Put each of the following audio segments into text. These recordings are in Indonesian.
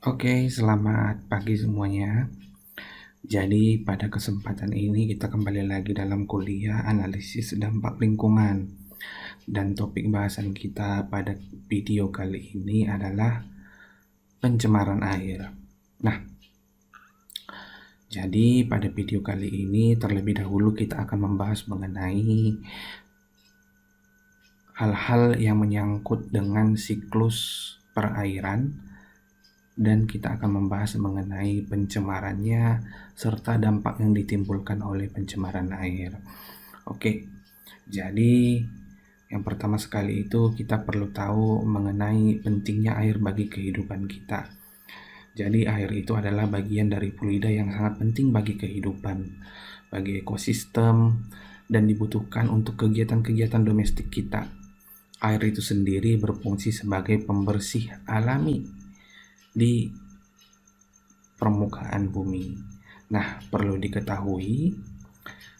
Oke, selamat pagi semuanya. Jadi pada kesempatan ini kita kembali lagi dalam kuliah analisis dampak lingkungan. Dan topik bahasan kita pada video kali ini adalah pencemaran air. Nah, jadi pada video kali ini terlebih dahulu kita akan membahas mengenai hal-hal yang menyangkut dengan siklus perairan, dan kita akan membahas mengenai pencemarannya serta dampak yang ditimbulkan oleh pencemaran air. Oke, jadi yang pertama sekali itu kita perlu tahu mengenai pentingnya air bagi kehidupan kita. Jadi air itu adalah bagian dari fluida yang sangat penting bagi kehidupan, bagi ekosistem, dan dibutuhkan untuk kegiatan-kegiatan domestik kita. Air itu sendiri berfungsi sebagai pembersih alami di permukaan bumi. Nah, perlu diketahui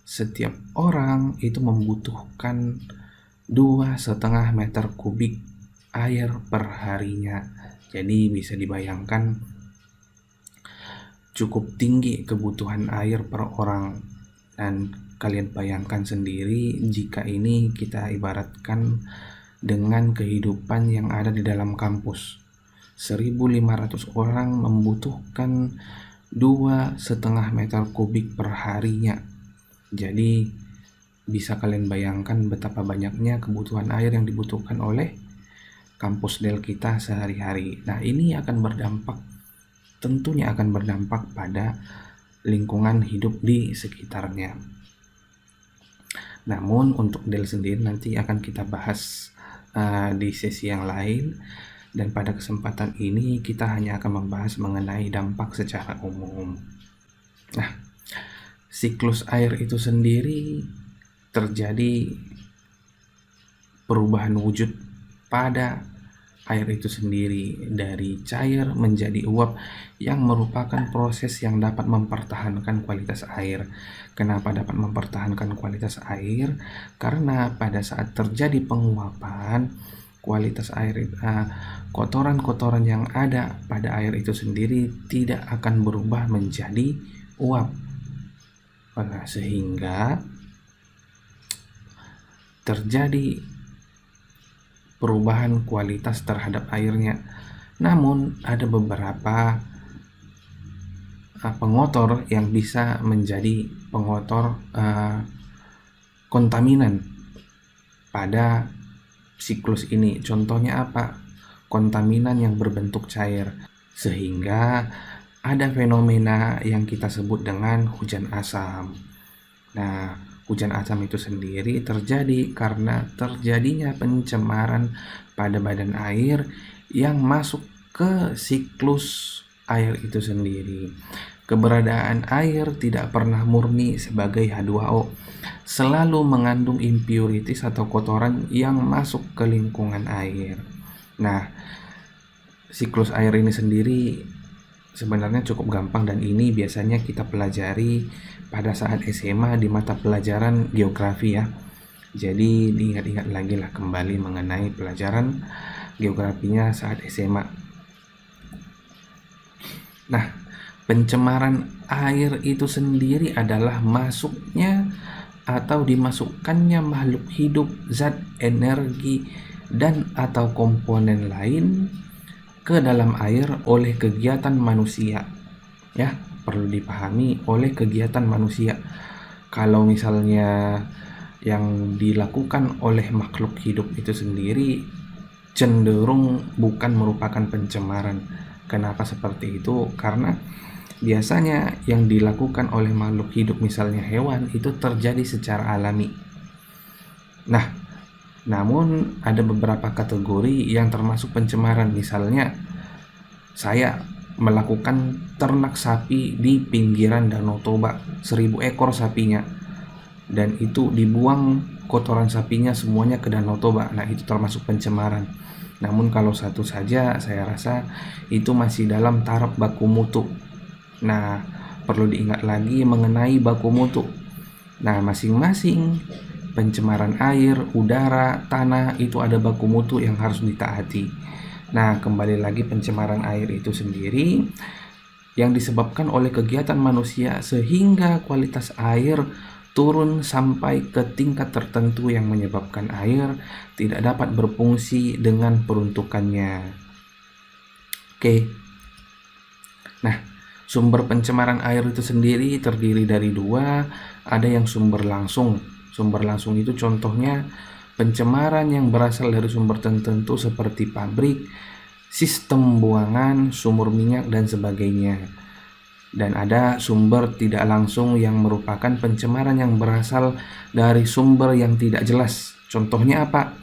setiap orang itu membutuhkan 2,5 meter kubik air per harinya. Jadi bisa dibayangkan cukup tinggi kebutuhan air per orang. Dan kalian bayangkan sendiri jika ini kita ibaratkan dengan kehidupan yang ada di dalam kampus. 1.500 orang membutuhkan 2,5 meter kubik per harinya. Jadi bisa kalian bayangkan betapa banyaknya kebutuhan air yang dibutuhkan oleh kampus Del kita sehari-hari. Nah, ini tentunya akan berdampak pada lingkungan hidup di sekitarnya. Namun untuk Del sendiri nanti akan kita bahas di sesi yang lain. Dan pada kesempatan ini kita hanya akan membahas mengenai dampak secara umum. Nah, siklus air itu sendiri terjadi perubahan wujud pada air itu sendiri dari cair menjadi uap yang merupakan proses yang dapat mempertahankan kualitas air. Kenapa dapat mempertahankan kualitas air? Karena pada saat terjadi penguapan, kualitas air kotoran-kotoran yang ada pada air itu sendiri tidak akan berubah menjadi uap. Nah, sehingga terjadi perubahan kualitas terhadap airnya. Namun ada beberapa pengotor yang bisa menjadi pengotor kontaminan pada siklus ini. Contohnya apa? Kontaminan yang berbentuk cair, sehingga ada fenomena yang kita sebut dengan hujan asam. Nah, hujan asam itu sendiri terjadi karena terjadinya pencemaran pada badan air yang masuk ke siklus air itu sendiri. Keberadaan air tidak pernah murni sebagai H2O, selalu mengandung impurities atau kotoran yang masuk ke lingkungan air. Nah, siklus air ini sendiri sebenarnya cukup gampang, dan ini biasanya kita pelajari pada saat SMA di mata pelajaran geografi ya. Jadi diingat-ingat lagi lah kembali mengenai pelajaran geografinya saat SMA. Nah, pencemaran air itu sendiri adalah masuknya atau dimasukkannya makhluk hidup, zat, energi, dan atau komponen lain ke dalam air oleh kegiatan manusia. Ya, perlu dipahami, oleh kegiatan manusia. Kalau misalnya yang dilakukan oleh makhluk hidup itu sendiri cenderung bukan merupakan pencemaran. Kenapa seperti itu? Karena biasanya yang dilakukan oleh makhluk hidup, misalnya hewan, itu terjadi secara alami. Nah, namun ada beberapa kategori yang termasuk pencemaran. Misalnya saya melakukan ternak sapi di pinggiran Danau Toba, 1.000 ekor sapinya, dan itu dibuang kotoran sapinya semuanya ke Danau Toba. Nah, itu termasuk pencemaran. Namun kalau satu saja saya rasa itu masih dalam taraf baku mutu. Nah, perlu diingat lagi mengenai baku mutu. Nah, masing-masing pencemaran air, udara, tanah itu ada baku mutu yang harus ditaati. Nah, kembali lagi pencemaran air itu sendiri yang disebabkan oleh kegiatan manusia sehingga kualitas air turun sampai ke tingkat tertentu yang menyebabkan air tidak dapat berfungsi dengan peruntukannya. Oke. Nah, sumber pencemaran air itu sendiri terdiri dari dua, ada yang sumber langsung. Sumber langsung itu contohnya pencemaran yang berasal dari sumber tertentu seperti pabrik, sistem buangan, sumur minyak, dan sebagainya. Dan ada sumber tidak langsung yang merupakan pencemaran yang berasal dari sumber yang tidak jelas. Contohnya apa?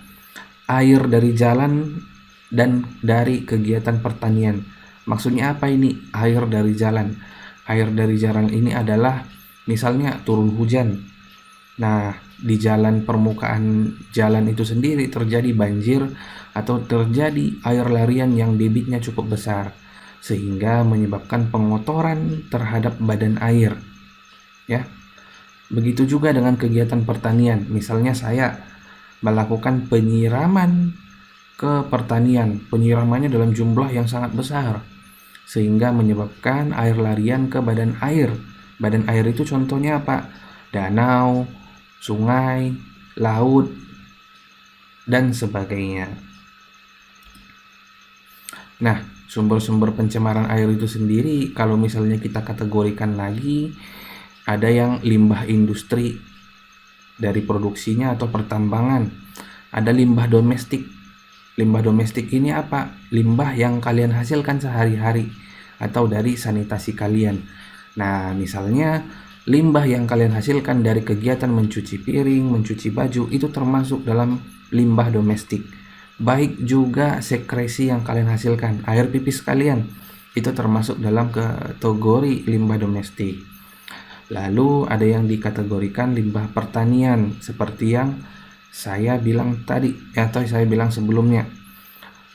Air dari jalan dan dari kegiatan pertanian. Maksudnya apa ini air dari jalan? Air dari jalan ini adalah misalnya turun hujan. Nah, di jalan permukaan jalan itu sendiri terjadi banjir atau terjadi air larian yang debitnya cukup besar sehingga menyebabkan pengotoran terhadap badan air. Ya. Begitu juga dengan kegiatan pertanian. Misalnya saya melakukan penyiraman ke pertanian. Penyiramannya dalam jumlah yang sangat besar sehingga menyebabkan air larian ke badan air. Badan air itu contohnya apa? Danau, sungai, laut, dan sebagainya. Nah, sumber-sumber pencemaran air itu sendiri kalau misalnya kita kategorikan lagi, ada yang limbah industri dari produksinya atau pertambangan, ada limbah domestik. Limbah domestik ini apa? Limbah yang kalian hasilkan sehari-hari atau dari sanitasi kalian. Nah, misalnya limbah yang kalian hasilkan dari kegiatan mencuci piring, mencuci baju itu termasuk dalam limbah domestik. Baik juga sekresi yang kalian hasilkan, air pipis kalian itu termasuk dalam kategori limbah domestik. Lalu ada yang dikategorikan limbah pertanian seperti yang saya bilang tadi atau saya bilang sebelumnya.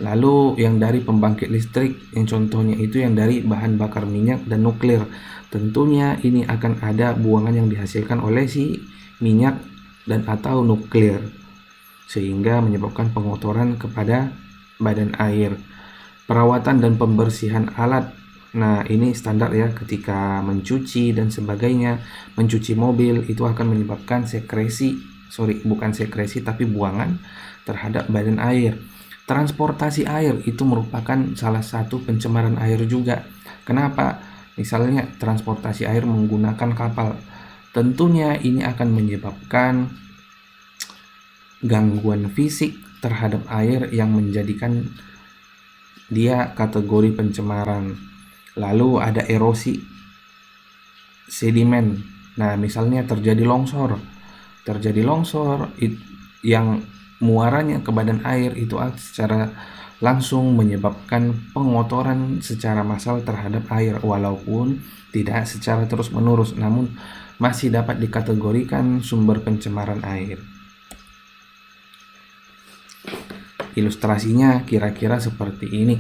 Lalu yang dari pembangkit listrik, yang contohnya itu yang dari bahan bakar minyak dan nuklir. Tentunya ini akan ada buangan yang dihasilkan oleh si minyak dan atau nuklir sehingga menyebabkan pengotoran kepada badan air. Perawatan dan pembersihan alat. Nah, ini standar ya, ketika mencuci dan sebagainya, mencuci mobil itu akan menyebabkan bukan sekresi tapi buangan terhadap badan air. Transportasi air itu merupakan salah satu pencemaran air juga. Kenapa? Misalnya transportasi air menggunakan kapal. Tentunya ini akan menyebabkan gangguan fisik terhadap air yang menjadikan dia kategori pencemaran. Lalu ada erosi sedimen. Nah, misalnya terjadi longsor yang muaranya ke badan air itu secara langsung menyebabkan pengotoran secara massal terhadap air walaupun tidak secara terus-menerus, namun masih dapat dikategorikan sumber pencemaran air. Ilustrasinya kira-kira seperti ini.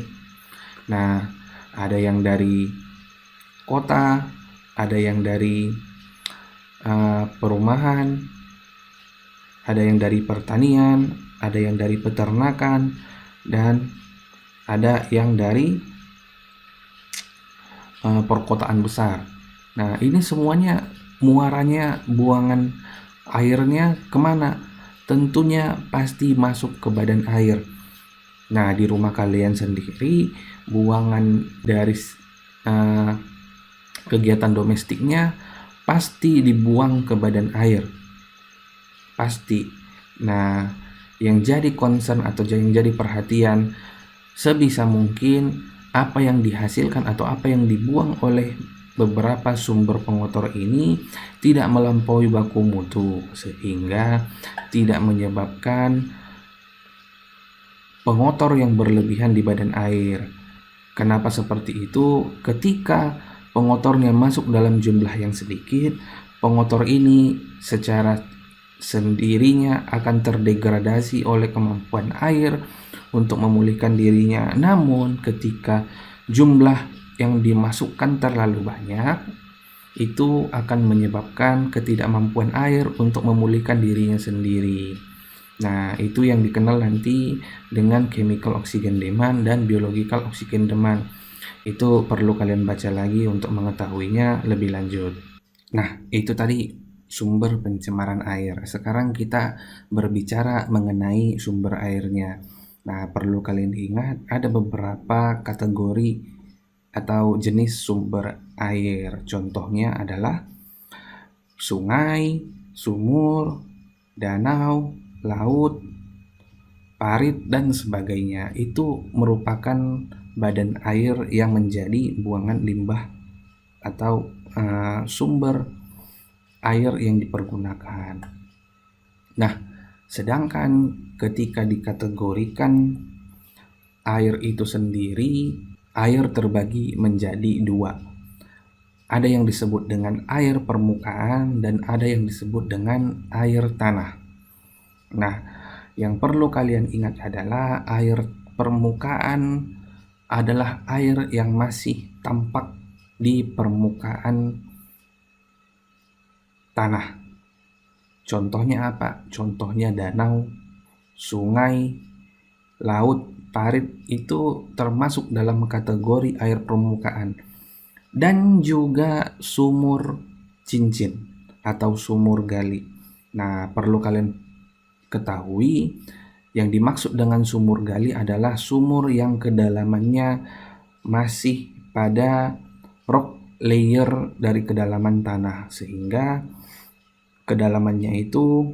Nah, ada yang dari kota, ada yang dari perumahan, ada yang dari pertanian, ada yang dari peternakan, dan ada yang dari perkotaan besar. Nah, ini semuanya muaranya, buangan airnya kemana? Tentunya pasti masuk ke badan air. Nah, di rumah kalian sendiri, buangan dari kegiatan domestiknya pasti dibuang ke badan air. Pasti. Nah, yang jadi concern atau yang jadi perhatian, sebisa mungkin apa yang dihasilkan atau apa yang dibuang oleh beberapa sumber pengotor ini tidak melampaui baku mutu sehingga tidak menyebabkan pengotor yang berlebihan di badan air. Kenapa seperti itu? Ketika pengotornya masuk dalam jumlah yang sedikit, pengotor ini secara sendirinya akan terdegradasi oleh kemampuan air untuk memulihkan dirinya. Namun ketika jumlah yang dimasukkan terlalu banyak, itu akan menyebabkan ketidakmampuan air untuk memulihkan dirinya sendiri. Nah, itu yang dikenal nanti dengan chemical oxygen demand dan biological oxygen demand. Itu perlu kalian baca lagi untuk mengetahuinya lebih lanjut. Nah, itu tadi sumber pencemaran air. Sekarang kita berbicara mengenai sumber airnya. Nah, perlu kalian ingat ada beberapa kategori atau jenis sumber air. Contohnya adalah sungai, sumur, danau, laut, parit, dan sebagainya. Itu merupakan badan air yang menjadi buangan limbah atau sumber air yang dipergunakan. Nah, sedangkan ketika dikategorikan air itu sendiri, air terbagi menjadi dua. Ada yang disebut dengan air permukaan dan ada yang disebut dengan air tanah. Nah, yang perlu kalian ingat adalah air permukaan adalah air yang masih tampak di permukaan tanah. Contohnya apa? Contohnya danau, sungai, laut, parit itu termasuk dalam kategori air permukaan. Dan juga sumur cincin atau sumur gali. Nah, perlu kalian ketahui yang dimaksud dengan sumur gali adalah sumur yang kedalamannya masih pada rock layer dari kedalaman tanah, sehingga kedalamannya itu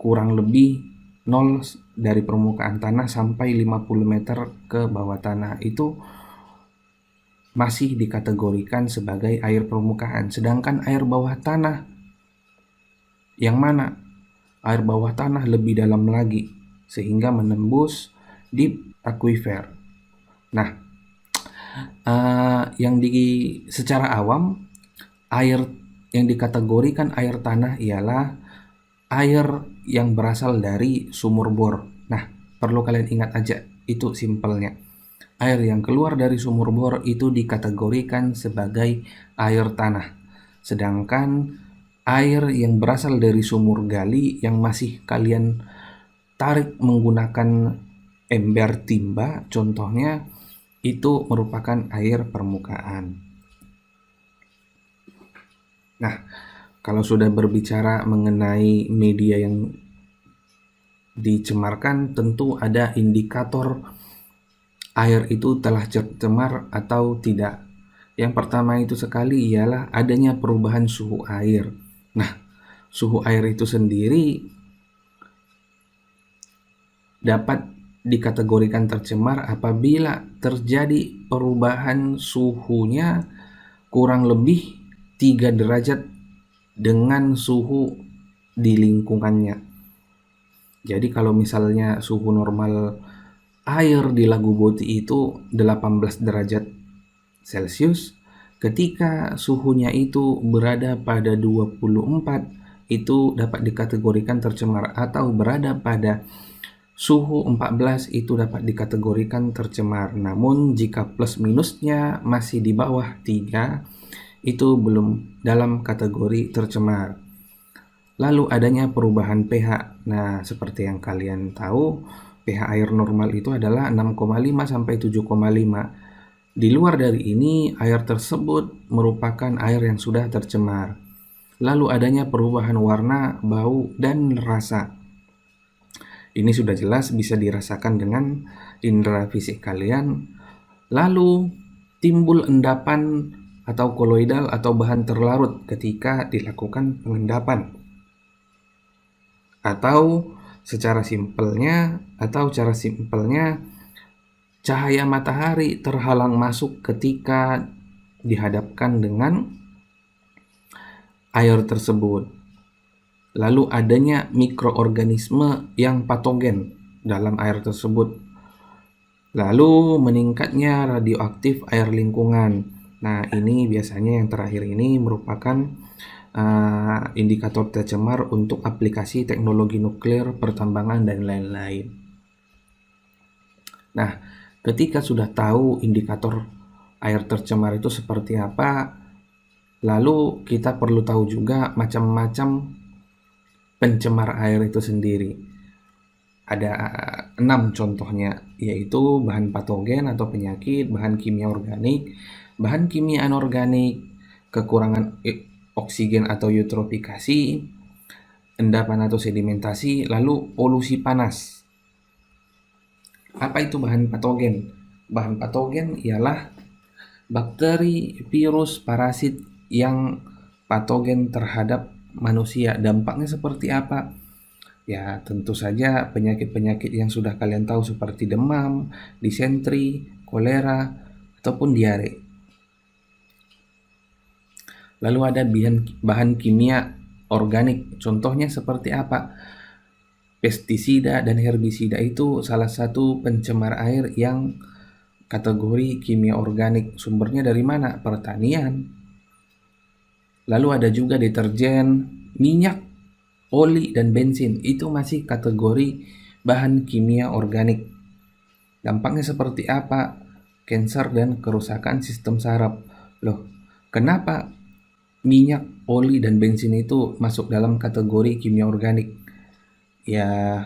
kurang lebih 0 dari permukaan tanah sampai 50 meter ke bawah tanah. Itu masih dikategorikan sebagai air permukaan. Sedangkan air bawah tanah yang mana? Air bawah tanah lebih dalam lagi sehingga menembus deep aquifer. Nah, secara awam air yang dikategorikan air tanah ialah air yang berasal dari sumur bor. Nah, perlu kalian ingat aja, itu simpelnya. Air yang keluar dari sumur bor itu dikategorikan sebagai air tanah. Sedangkan air yang berasal dari sumur gali yang masih kalian tarik menggunakan ember timba, contohnya itu merupakan air permukaan. Nah, kalau sudah berbicara mengenai media yang dicemarkan, tentu ada indikator air itu telah tercemar atau tidak. Yang pertama itu sekali ialah adanya perubahan suhu air. Nah, suhu air itu sendiri dapat dikategorikan tercemar apabila terjadi perubahan suhunya kurang lebih 3 derajat dengan suhu di lingkungannya. Jadi kalau misalnya suhu normal air di Lagu Boti itu 18 derajat Celcius, ketika suhunya itu berada pada 24, itu dapat dikategorikan tercemar, atau berada pada suhu 14 itu dapat dikategorikan tercemar. Namun jika plus minusnya masih di bawah 3, itu belum dalam kategori tercemar. Lalu adanya perubahan pH. Nah, seperti yang kalian tahu, pH air normal itu adalah 6,5 sampai 7,5. Di luar dari ini, air tersebut merupakan air yang sudah tercemar. Lalu adanya perubahan warna, bau, dan rasa. Ini sudah jelas bisa dirasakan dengan indera fisik kalian. Lalu timbul endapan atau koloidal atau bahan terlarut ketika dilakukan pengendapan. Atau cara simpelnya cahaya matahari terhalang masuk ketika dihadapkan dengan air tersebut. Lalu adanya mikroorganisme yang patogen dalam air tersebut. Lalu meningkatnya radioaktif air lingkungan. Nah, ini biasanya yang terakhir ini merupakan indikator tercemar untuk aplikasi teknologi nuklir, pertambangan, dan lain-lain. Nah, ketika sudah tahu indikator air tercemar itu seperti apa, lalu kita perlu tahu juga macam-macam pencemar air itu sendiri. Ada 6 contohnya, yaitu bahan patogen atau penyakit, bahan kimia organik, bahan kimia anorganik, kekurangan oksigen atau eutrofikasi, endapan atau sedimentasi, lalu polusi panas. Apa itu bahan patogen? Bahan patogen ialah bakteri, virus, parasit yang patogen terhadap manusia. Dampaknya seperti apa? Ya, tentu saja penyakit-penyakit yang sudah kalian tahu seperti demam, disentri, kolera, ataupun diare. Lalu ada bahan kimia organik. Contohnya seperti apa? Pestisida dan herbisida itu salah satu pencemar air yang kategori kimia organik. Sumbernya dari mana? Pertanian. Lalu ada juga deterjen, minyak, oli, dan bensin. Itu masih kategori bahan kimia organik. Dampaknya seperti apa? Kanker dan kerusakan sistem saraf. Loh, kenapa minyak, oli, dan bensin itu masuk dalam kategori kimia organik? Ya,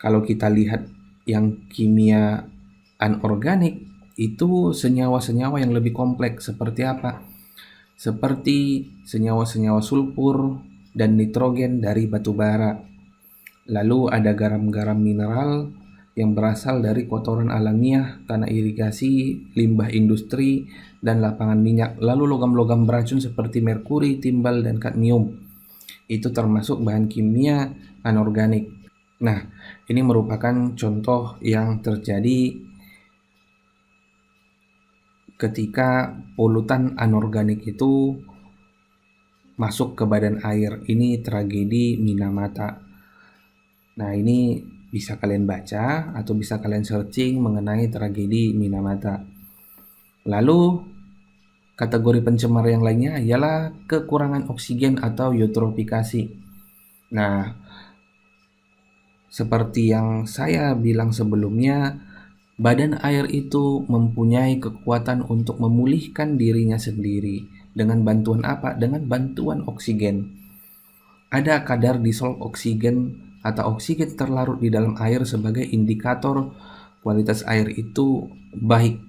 kalau kita lihat yang kimia anorganik, itu senyawa-senyawa yang lebih kompleks. Seperti apa? Seperti senyawa-senyawa sulfur dan nitrogen dari batu bara. Lalu ada garam-garam mineral yang berasal dari kotoran alamiah, tanah irigasi, limbah industri, dan lapangan minyak. Lalu logam-logam beracun seperti merkuri, timbal, dan kadmium. Itu termasuk bahan kimia anorganik. Nah, ini merupakan contoh yang terjadi ketika polutan anorganik itu masuk ke badan air. Ini tragedi Minamata. Nah, ini bisa kalian baca atau bisa kalian searching mengenai tragedi Minamata. Lalu kategori pencemar yang lainnya ialah kekurangan oksigen atau eutrofikasi. Nah, seperti yang saya bilang sebelumnya, badan air itu mempunyai kekuatan untuk memulihkan dirinya sendiri. Dengan bantuan apa? Dengan bantuan oksigen. Ada kadar dissolved oksigen atau oksigen terlarut di dalam air sebagai indikator kualitas air itu baik.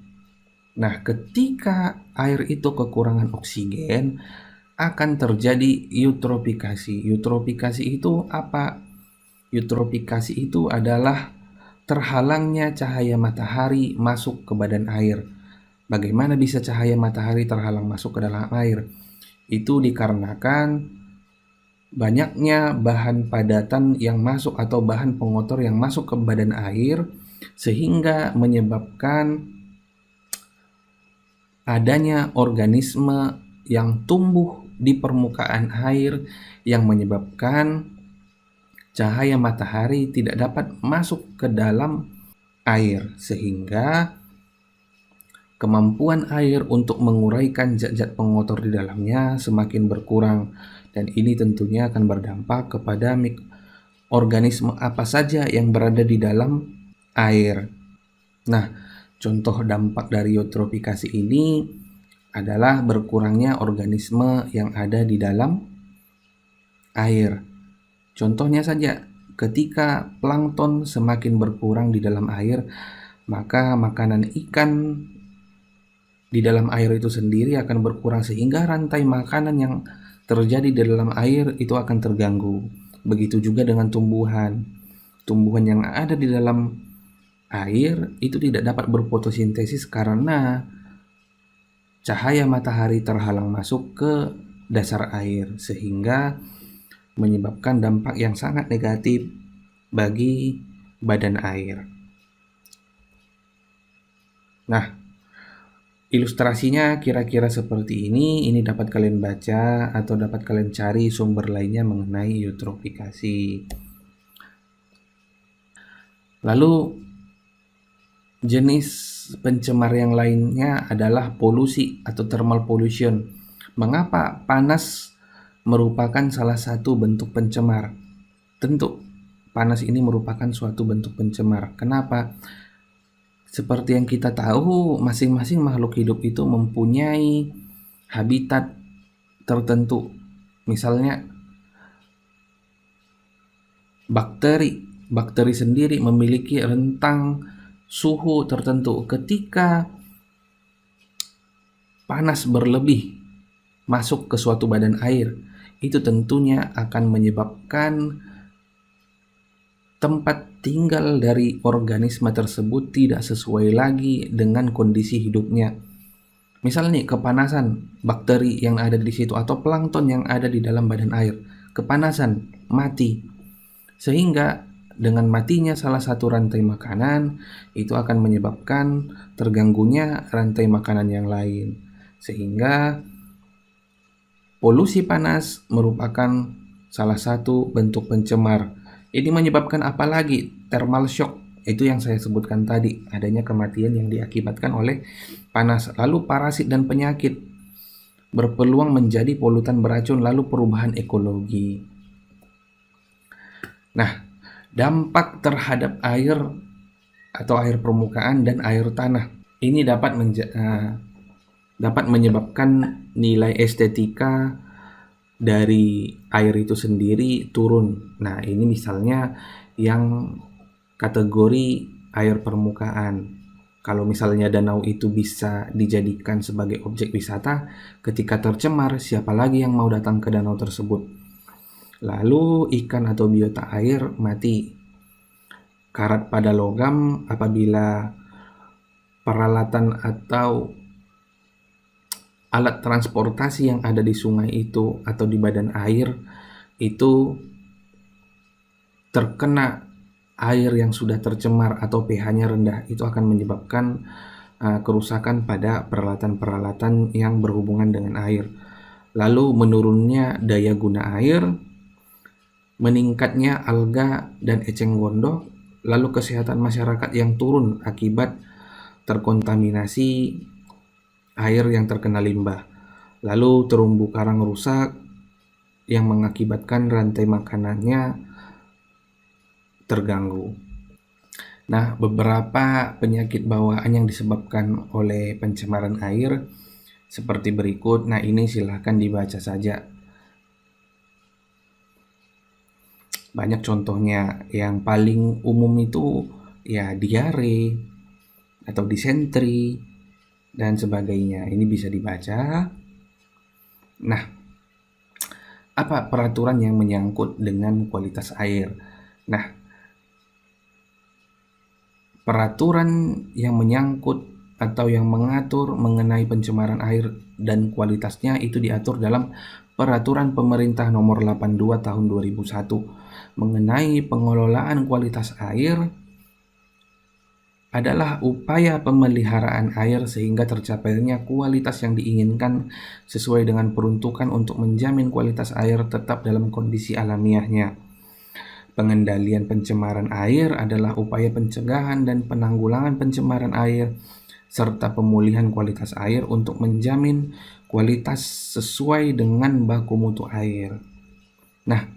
Nah, ketika air itu kekurangan oksigen, akan terjadi eutrofikasi. Eutrofikasi itu apa? Eutrofikasi itu adalah terhalangnya cahaya matahari masuk ke badan air. Bagaimana bisa cahaya matahari terhalang masuk ke dalam air? Itu dikarenakan banyaknya bahan padatan yang masuk atau bahan pengotor yang masuk ke badan air, sehingga menyebabkan adanya organisme yang tumbuh di permukaan air yang menyebabkan cahaya matahari tidak dapat masuk ke dalam air, sehingga kemampuan air untuk menguraikan zat-zat pengotor di dalamnya semakin berkurang, dan ini tentunya akan berdampak kepada organisme apa saja yang berada di dalam air. Nah, contoh dampak dari eutrofikasi ini adalah berkurangnya organisme yang ada di dalam air. Contohnya saja, ketika plankton semakin berkurang di dalam air, maka makanan ikan di dalam air itu sendiri akan berkurang, sehingga rantai makanan yang terjadi di dalam air itu akan terganggu. Begitu juga dengan tumbuhan. Tumbuhan yang ada di dalam air itu tidak dapat berfotosintesis karena cahaya matahari terhalang masuk ke dasar air, sehingga menyebabkan dampak yang sangat negatif bagi badan air. Nah, ilustrasinya kira-kira seperti ini. Ini dapat kalian baca atau dapat kalian cari sumber lainnya mengenai eutrofikasi. Lalu jenis pencemar yang lainnya adalah polusi atau thermal pollution. Mengapa panas merupakan salah satu bentuk pencemar? Tentu panas ini merupakan suatu bentuk pencemar. Kenapa? Seperti yang kita tahu, masing-masing makhluk hidup itu mempunyai habitat tertentu. Misalnya Bakteri sendiri memiliki rentang suhu tertentu. Ketika panas berlebih masuk ke suatu badan air, itu tentunya akan menyebabkan tempat tinggal dari organisme tersebut tidak sesuai lagi dengan kondisi hidupnya. Misalnya nih, kepanasan, bakteri yang ada di situ atau plankton yang ada di dalam badan air, kepanasan, mati. Sehingga dengan matinya salah satu rantai makanan, itu akan menyebabkan terganggunya rantai makanan yang lain. Sehingga polusi panas merupakan salah satu bentuk pencemar. Ini menyebabkan apa lagi? Thermal shock. Itu yang saya sebutkan tadi, adanya kematian yang diakibatkan oleh panas. Lalu parasit dan penyakit berpeluang menjadi polutan beracun, lalu perubahan ekologi. Nah, dampak terhadap air atau air permukaan dan air tanah ini dapat menyebabkan nilai estetika dari air itu sendiri turun. Nah, ini misalnya yang kategori air permukaan. Kalau misalnya danau itu bisa dijadikan sebagai objek wisata, ketika tercemar, siapa lagi yang mau datang ke danau tersebut? Lalu ikan atau biota air mati. Karat pada logam apabila peralatan atau alat transportasi yang ada di sungai itu atau di badan air itu terkena air yang sudah tercemar atau pH-nya rendah, itu akan menyebabkan kerusakan pada peralatan-peralatan yang berhubungan dengan air. Lalu menurunnya daya guna air, meningkatnya alga dan eceng gondok, lalu kesehatan masyarakat yang turun akibat terkontaminasi air yang terkena limbah, lalu terumbu karang rusak yang mengakibatkan rantai makanannya terganggu. Nah, beberapa penyakit bawaan yang disebabkan oleh pencemaran air seperti berikut. Nah, ini silahkan dibaca saja. Banyak contohnya. Yang paling umum itu ya diare atau disentri dan sebagainya. Ini bisa dibaca. Nah, apa peraturan yang menyangkut dengan kualitas air? Nah, peraturan yang menyangkut atau yang mengatur mengenai pencemaran air dan kualitasnya itu diatur dalam Peraturan Pemerintah Nomor 82 Tahun 2001 mengenai pengelolaan kualitas air adalah upaya pemeliharaan air sehingga tercapainya kualitas yang diinginkan sesuai dengan peruntukan untuk menjamin kualitas air tetap dalam kondisi alamiahnya. Pengendalian pencemaran air adalah upaya pencegahan dan penanggulangan pencemaran air serta pemulihan kualitas air untuk menjamin kualitas sesuai dengan baku mutu air. Nah,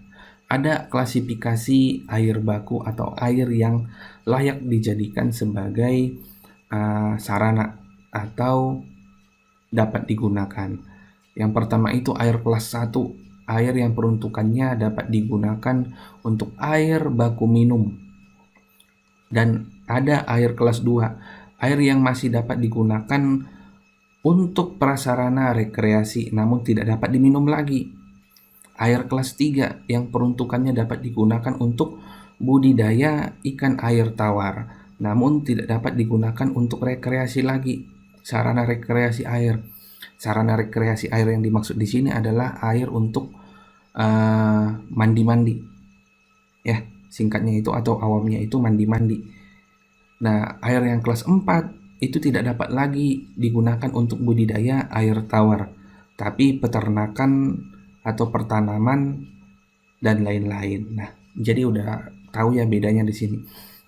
ada klasifikasi air baku atau air yang layak dijadikan sebagai sarana atau dapat digunakan. Yang pertama itu air kelas 1, air yang peruntukannya dapat digunakan untuk air baku minum. Dan ada air kelas 2, air yang masih dapat digunakan untuk prasarana rekreasi namun tidak dapat diminum lagi. Air kelas 3 yang peruntukannya dapat digunakan untuk budidaya ikan air tawar namun tidak dapat digunakan untuk rekreasi lagi. Sarana rekreasi air. Sarana rekreasi air yang dimaksud di sini adalah air untuk mandi-mandi. Ya, singkatnya itu atau awamnya itu mandi-mandi. Nah, air yang kelas 4 itu tidak dapat lagi digunakan untuk budidaya air tawar, tapi peternakan atau pertanaman dan lain-lain. Nah, jadi udah tahu ya bedanya di sini.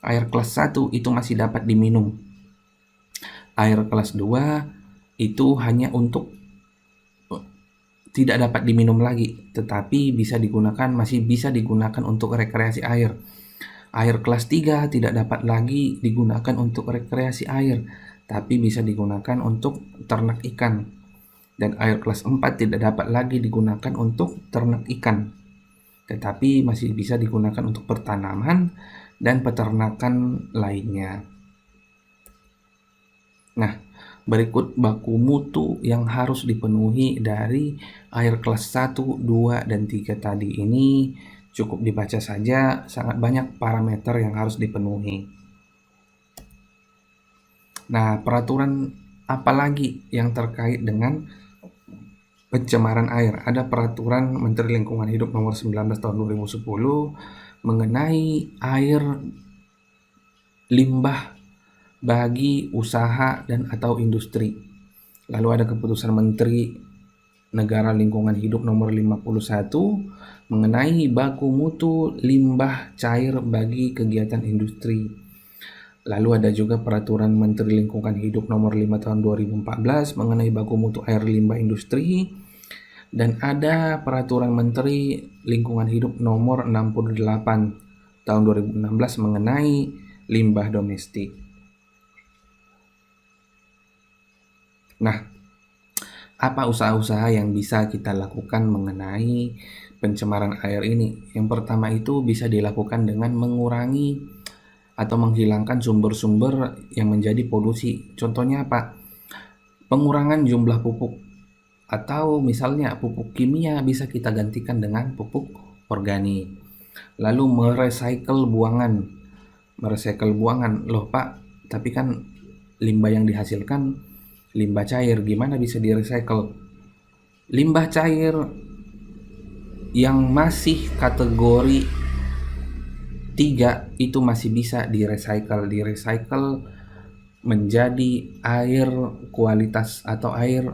Air kelas 1 itu masih dapat diminum. Air kelas 2 itu hanya untuk tidak dapat diminum lagi, tetapi masih bisa digunakan untuk rekreasi air. Air kelas 3 tidak dapat lagi digunakan untuk rekreasi air, tapi bisa digunakan untuk ternak ikan. Dan air kelas 4 tidak dapat lagi digunakan untuk ternak ikan. tetapi masih bisa digunakan untuk pertanaman dan peternakan lainnya. Nah, berikut baku mutu yang harus dipenuhi dari air kelas 1, 2, dan 3 tadi ini cukup dibaca saja, sangat banyak parameter yang harus dipenuhi. Nah, peraturan apa lagi yang terkait dengan pencemaran air? Ada peraturan Menteri Lingkungan Hidup nomor 19 tahun 2010 mengenai air limbah bagi usaha dan atau industri. Lalu ada keputusan Menteri Negara Lingkungan Hidup nomor 51 mengenai baku mutu limbah cair bagi kegiatan industri. Lalu ada juga peraturan Menteri Lingkungan Hidup nomor 5 tahun 2014 mengenai baku mutu air limbah industri. Dan ada peraturan Menteri Lingkungan Hidup nomor 68 tahun 2016 mengenai limbah domestik. Nah, apa usaha-usaha yang bisa kita lakukan mengenai pencemaran air ini? Yang pertama itu bisa dilakukan dengan mengurangi atau menghilangkan sumber-sumber yang menjadi polusi. Contohnya apa? Pengurangan jumlah pupuk, atau misalnya pupuk kimia bisa kita gantikan dengan pupuk organik. Lalu merecycle buangan. Loh Pak, tapi kan limbah yang dihasilkan limbah cair, gimana bisa direcycle? Limbah cair yang masih kategori 3 itu masih bisa direcycle menjadi air kualitas atau air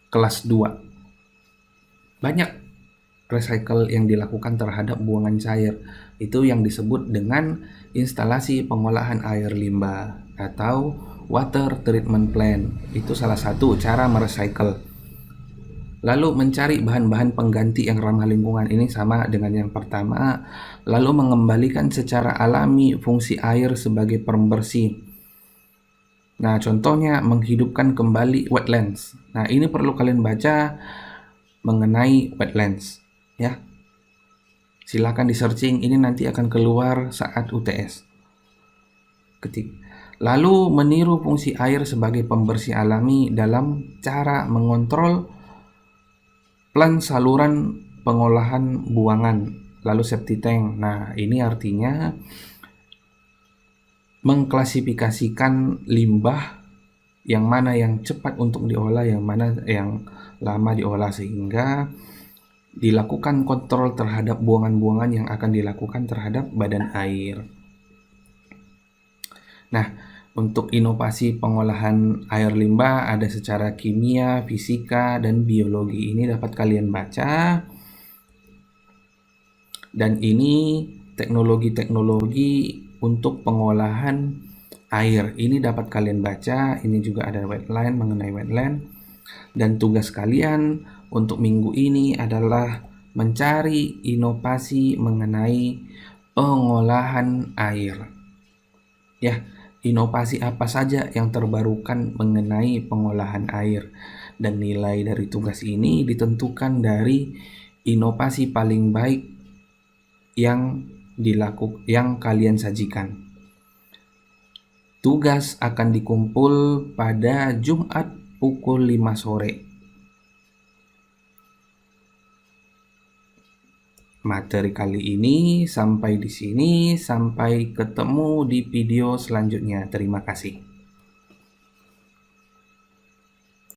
kelas 2. Banyak recycle yang dilakukan terhadap buangan cair. Itu yang disebut dengan instalasi pengolahan air limbah atau water treatment plant. Itu salah satu cara merecycle. Lalu mencari bahan-bahan pengganti yang ramah lingkungan, ini sama dengan yang pertama. Lalu mengembalikan secara alami fungsi air sebagai pembersih. Nah, contohnya menghidupkan kembali wetlands. Nah, ini perlu kalian baca mengenai wetlands, ya. Silakan di searching, ini nanti akan keluar saat UTS. Lalu meniru fungsi air sebagai pembersih alami dalam cara mengontrol plan saluran pengolahan buangan, lalu septic tank. Nah, ini artinya mengklasifikasikan limbah yang mana yang cepat untuk diolah, yang mana yang lama diolah, sehingga dilakukan kontrol terhadap buangan-buangan yang akan dilakukan terhadap badan air. Nah, untuk inovasi pengolahan air limbah ada secara kimia, fisika, dan biologi. Ini dapat kalian baca. Dan ini teknologi-teknologi untuk pengolahan air. Ini dapat kalian baca. Ini juga ada wetland, mengenai wetland. Dan tugas kalian untuk minggu ini adalah mencari inovasi mengenai pengolahan air. Ya, inovasi apa saja yang terbarukan mengenai pengolahan air, dan nilai dari tugas ini ditentukan dari inovasi paling baik yang kalian sajikan. Tugas akan dikumpul pada Jumat pukul 5 sore. Materi kali ini sampai di sini, sampai ketemu di video selanjutnya. Terima kasih.